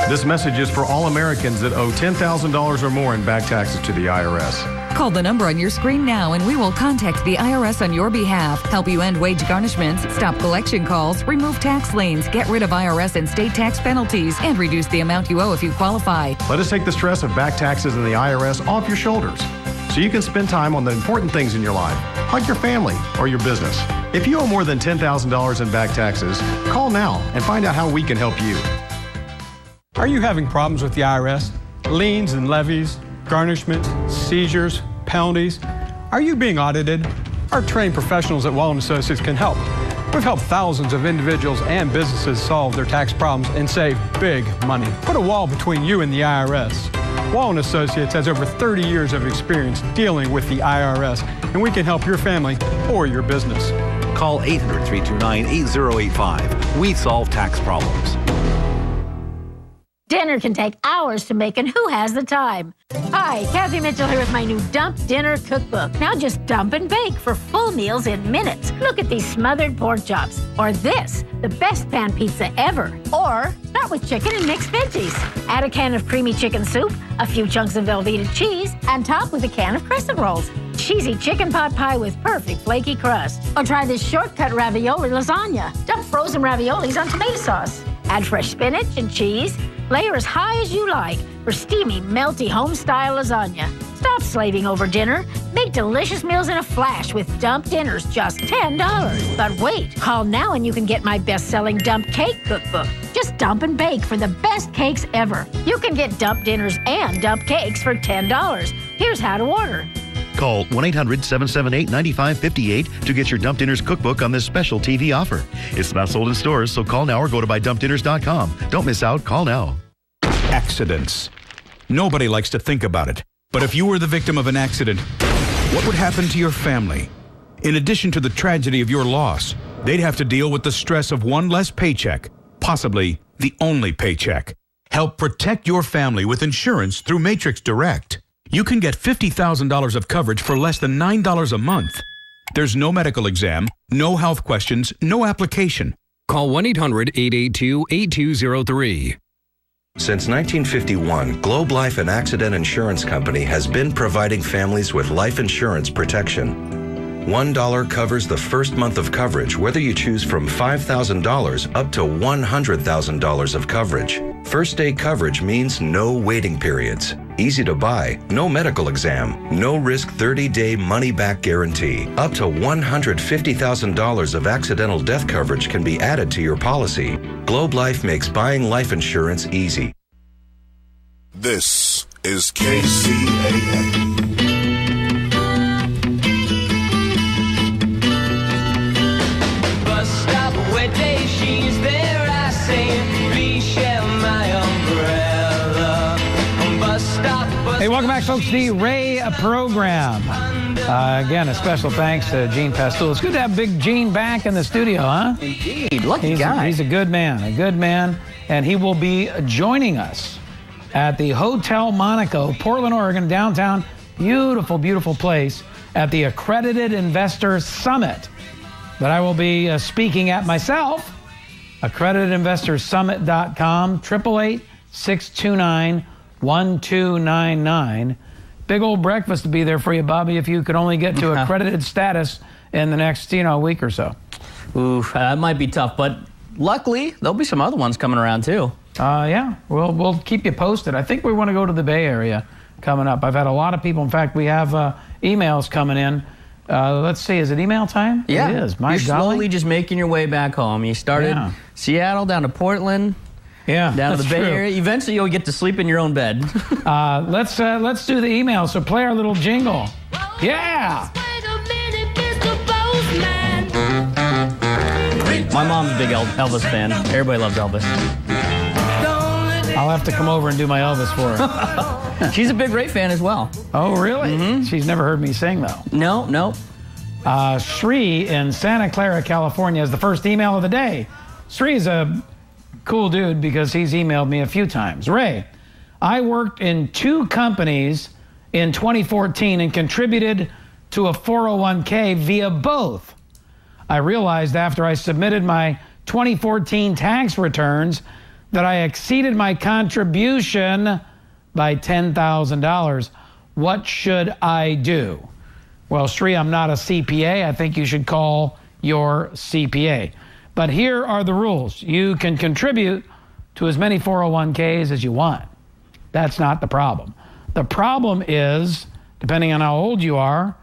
This message is for all Americans that owe $10,000 or more in back taxes to the IRS. Call the number on your screen now and we will contact the IRS on your behalf, help you end wage garnishments, stop collection calls, remove tax liens, get rid of IRS and state tax penalties, and reduce the amount you owe if you qualify. Let us take the stress of back taxes and the IRS off your shoulders so you can spend time on the important things in your life, like your family or your business. If you owe more than $10,000 in back taxes, call now and find out how we can help you. Are you having problems with the IRS? Liens and levies, garnishment, seizures, penalties? Are you being audited? Our trained professionals at Wallen Associates can help. We've helped thousands of individuals and businesses solve their tax problems and save big money. Put a wall between you and the IRS. Wallen Associates has over 30 years of experience dealing with the IRS, and we can help your family or your business. Call 800-329-8085. We solve tax problems. Dinner can take hours to make, and who has the time? Hi, Kathy Mitchell here with my new Dump Dinner Cookbook. Now just dump and bake for full meals in minutes. Look at these smothered pork chops. Or this, the best pan pizza ever. Or start with chicken and mixed veggies. Add a can of creamy chicken soup, a few chunks of Velveeta cheese, and top with a can of crescent rolls. Cheesy chicken pot pie with perfect flaky crust. Or try this shortcut ravioli lasagna. Dump frozen raviolis on tomato sauce. Add fresh spinach and cheese. Layer as high as you like for steamy, melty, home-style lasagna. Stop slaving over dinner. Make delicious meals in a flash with Dump Dinners, just $10. But wait, call now and you can get my best-selling Dump Cake Cookbook. Just dump and bake for the best cakes ever. You can get Dump Dinners and Dump Cakes for $10. Here's how to order. Call 1-800-778-9558 to get your Dump Dinners cookbook on this special TV offer. It's not sold in stores, so call now or go to buydumpdinners.com. Don't miss out. Call now. Accidents. Nobody likes to think about it. But if you were the victim of an accident, what would happen to your family? In addition to the tragedy of your loss, they'd have to deal with the stress of one less paycheck, possibly the only paycheck. Help protect your family with insurance through Matrix Direct. You can get $50,000 of coverage for less than $9 a month. There's no medical exam, no health questions, no application. Call 1-800-882-8203. Since 1951, Globe Life and Accident Insurance Company has been providing families with life insurance protection. $1 covers the first month of coverage, whether you choose from $5,000 up to $100,000 of coverage. First day coverage means no waiting periods. easy to buy, no medical exam, no risk 30-day money-back guarantee. Up to $150,000 of accidental death coverage can be added to your policy. Globe Life makes buying life insurance easy. This is KCAA. Hey, welcome back, folks, to the Ray program. Again, a special thanks to Gene Pastul. It's good to have Big Gene back in the studio, huh? Indeed. Lucky guy. He's a good man, and he will be joining us at the Hotel Monaco, Portland, Oregon, downtown. Beautiful, beautiful place at the Accredited Investor Summit that I will be speaking at myself. AccreditedInvestorsSummit.com, 888-629-1299. Big old breakfast to be there for you, Bobby, if you could only get to accredited status in the next, week or so. Ooh, that might be tough, but luckily there'll be some other ones coming around too. Yeah, we'll keep you posted. I think we want to go to the Bay Area coming up. I've had a lot of people. In fact, we have emails coming in. Let's see, is it email time? Yeah. It is. You're slowly just making your way back home. You started Seattle down to Portland. Yeah, down to the Bay Area. Eventually, you'll get to sleep in your own bed. Let's do the email. So play our little jingle. Yeah. My mom's a big Elvis fan. Everybody loves Elvis. I'll have to come over and do my Elvis for her. She's a big Ray fan as well. Oh, really? Mm-hmm. She's never heard me sing, though. No. Sri in Santa Clara, California is the first email of the day. Sri is a cool dude because he's emailed me a few times. Ray, I worked in 2 companies in 2014 and contributed to a 401k via both. I realized after I submitted my 2014 tax returns that I exceeded my contribution by $10,000. What should I do? Well, Sri, I'm not a CPA. I think you should call your CPA. But here are the rules. You can contribute to as many 401ks as you want. That's not the problem. The problem is, depending on how old you are,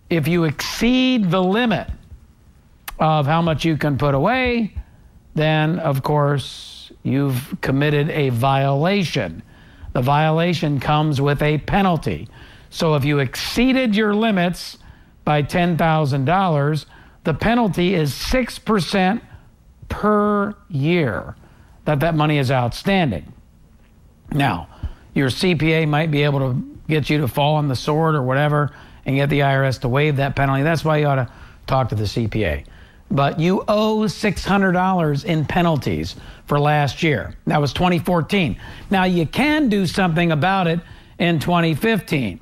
if you exceed the limit of how much you can put away, then, of course, you've committed a violation. The violation comes with a penalty. So if you exceeded your limits by $10,000, the penalty is 6% per year that money is outstanding. Now, your CPA might be able to get you to fall on the sword or whatever and get the IRS to waive that penalty. That's why you ought to talk to the CPA. But you owe $600 in penalties for last year. That was 2014. Now, you can do something about it in 2015.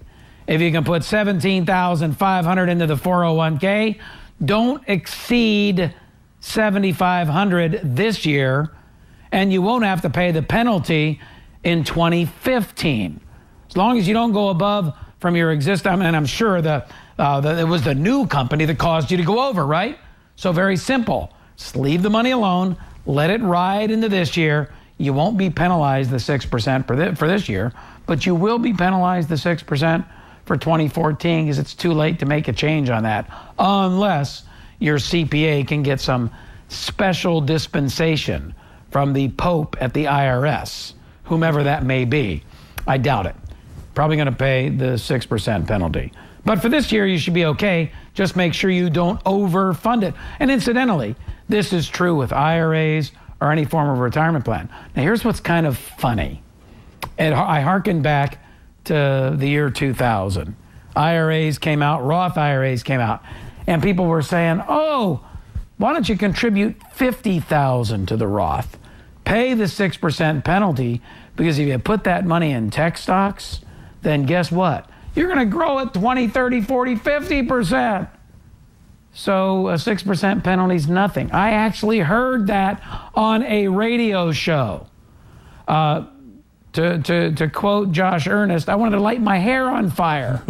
If you can put $17,500 into the 401k, don't exceed $7,500 this year, and you won't have to pay the penalty in 2015. As long as you don't go above from your existing, and I'm sure it was the new company that caused you to go over, right? So very simple. Just leave the money alone, let it ride into this year. You won't be penalized the 6% for this year, but you will be penalized the 6% for 2014 because it's too late to make a change on that, unless your CPA can get some special dispensation from the Pope at the IRS, whomever that may be. I doubt it. Probably going to pay the 6% penalty. But for this year, you should be okay. Just make sure you don't overfund it. And incidentally, this is true with IRAs or any form of retirement plan. Now, here's what's kind of funny. And I hearken back to the year 2000. IRAs came out, Roth IRAs came out, and people were saying, oh, why don't you contribute $50,000 to the Roth? Pay the 6% penalty, because if you put that money in tech stocks, then guess what? You're going to grow at 20, 30, 40, 50%. So a 6% penalty is nothing. I actually heard that on a radio show. To quote Josh Earnest, I wanted to light my hair on fire.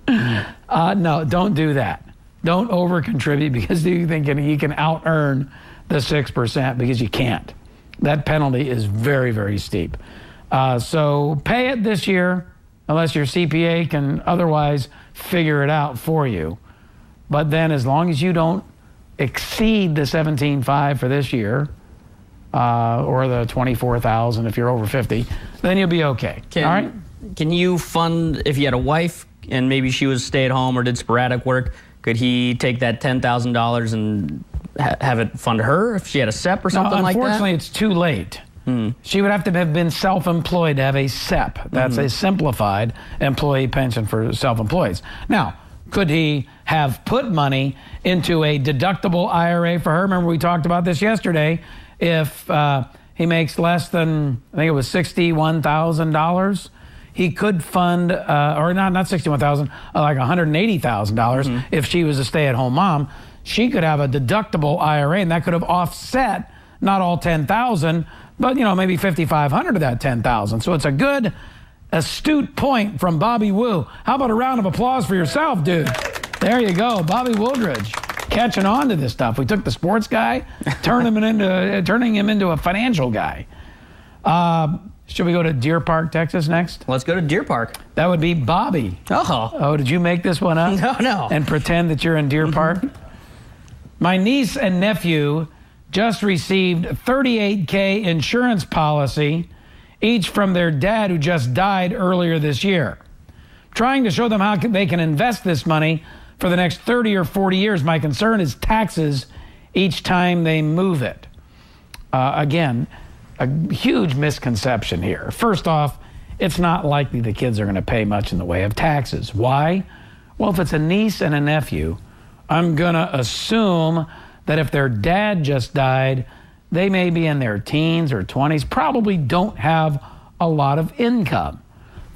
No, don't do that. Don't over-contribute because you think you can out-earn the 6%, because you can't. That penalty is very, very steep. So pay it this year, unless your CPA can otherwise figure it out for you. But then as long as you don't exceed the $17,500 for this year, or the $24,000 if you're over 50, then you'll be okay. All right? Can you fund, if you had a wife and maybe she was stay at home or did sporadic work, could he take that $10,000 and have it fund her if she had a SEP or something like that? Unfortunately, it's too late. She would have to have been self-employed to have a SEP. That's a simplified employee pension for self-employees. Now, could he have put money into a deductible IRA for her? Remember, we talked about this yesterday. If he makes less than, I think it was $61,000, he could fund, or not $61,000, like $180,000 if she was a stay-at-home mom. She could have a deductible IRA, and that could have offset not all $10,000, but maybe $5,500 of that $10,000. So it's a good, astute point from Bobby Wu. How about a round of applause for yourself, dude? There you go, Bobby Woodridge, catching on to this stuff. We took the sports guy, turning him into a financial guy. Should we go to Deer Park, Texas next? Let's go to Deer Park. That would be Bobby. Oh, did you make this one up? No. And pretend that you're in Deer Park? My niece and nephew just received $38K insurance policy, each from their dad who just died earlier this year. Trying to show them how they can invest this money for the next 30 or 40 years. My concern is taxes each time they move it. Again, a huge misconception here. First off, it's not likely the kids are going to pay much in the way of taxes. Why? Well, if it's a niece and a nephew, I'm going to assume that if their dad just died, they may be in their teens or 20s, probably don't have a lot of income.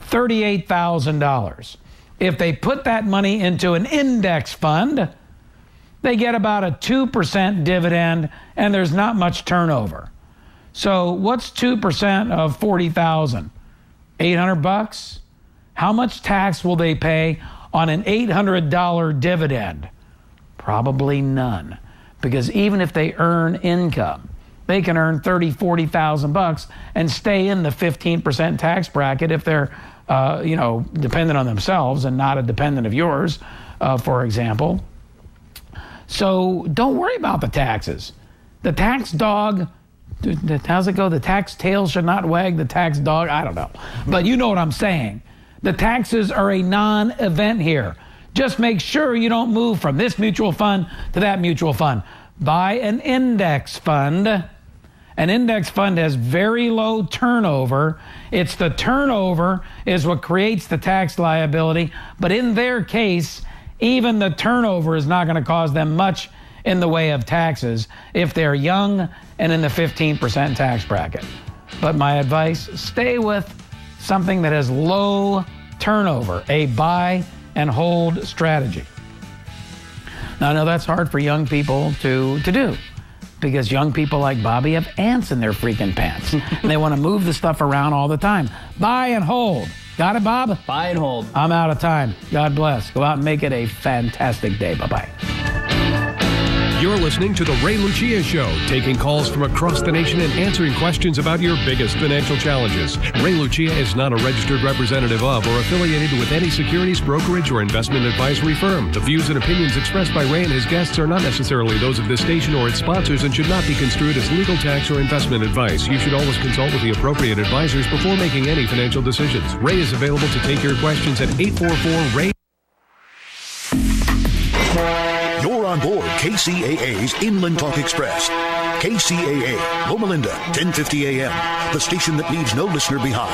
$38,000. If they put that money into an index fund, they get about a 2% dividend, and there's not much turnover. So what's 2% of $40,000? $800? How much tax will they pay on an $800 dividend? Probably none. Because even if they earn income, they can earn $30,000, $40,000 and stay in the 15% tax bracket if they're, dependent on themselves and not a dependent of yours, for example. So don't worry about the taxes. The tax dog, how's it go? The tax tail should not wag the tax dog. I don't know. But you know what I'm saying. The taxes are a non-event here. Just make sure you don't move from this mutual fund to that mutual fund. Buy an index fund. An index fund has very low turnover. It's the turnover is what creates the tax liability. But in their case, even the turnover is not going to cause them much in the way of taxes if they're young and in the 15% tax bracket. But my advice, stay with something that has low turnover, a buy and hold strategy. Now, I know that's hard for young people to do because young people like Bobby have ants in their freaking pants. And they want to move the stuff around all the time. Buy and hold. Got it, Bob? Buy and hold. I'm out of time. God bless. Go out and make it a fantastic day. Bye-bye. You're listening to The Ray Lucia Show, taking calls from across the nation and answering questions about your biggest financial challenges. Ray Lucia is not a registered representative of or affiliated with any securities, brokerage, or investment advisory firm. The views and opinions expressed by Ray and his guests are not necessarily those of this station or its sponsors and should not be construed as legal, tax, or investment advice. You should always consult with the appropriate advisors before making any financial decisions. Ray is available to take your questions at 844-RAY. You're on board KCAA's Inland Talk Express. KCAA, Loma Linda, 1050 AM, the station that leaves no listener behind.